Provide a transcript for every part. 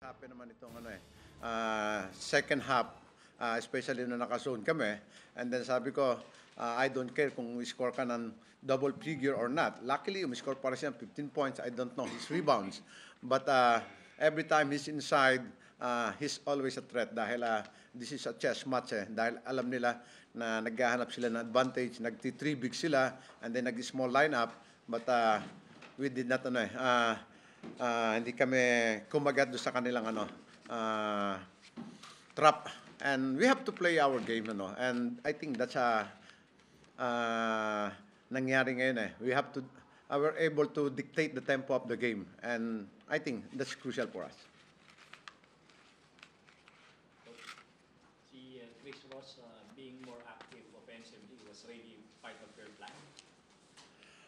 Happy naman itong second half, especially na naka-zone kami. And then sabi ko, I don't care kung score ka ng double figure or not. Luckily, score pa rin siya ng 15 points. I don't know his rebounds. But every time he's inside, he's always a threat dahil this is a chess match dahil alam nila na naghahanap sila ng advantage, nagti-3 big sila, and then nag-small lineup. But we did not hindi kami kumagat doon sa kanilang trap, and we have to play our game and I think that's nangyari ngayon we have to we're able to dictate the tempo of the game, and I think that's crucial for us. Si Chris Ross being more active offensively was really part of your plan?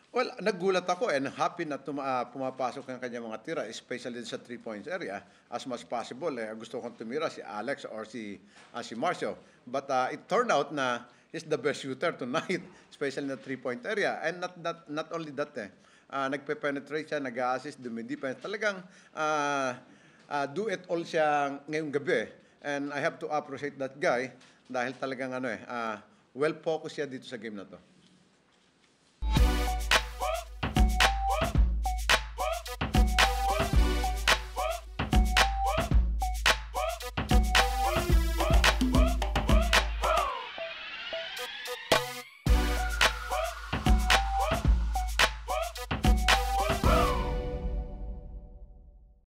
Well, nagulat ako and happy na pumapasok ang kanyang mga tira, especially sa 3 points area. As much possible, gusto kong tumira si Alex or si Marcio. But it turned out na he's the best shooter tonight, especially in the 3-point area. And not only that, nagpe-penetrate siya, nag-assist, dumidefense. Talagang do it all siya ngayong gabi. And I have to appreciate that guy dahil talagang well-focused siya dito sa game na to.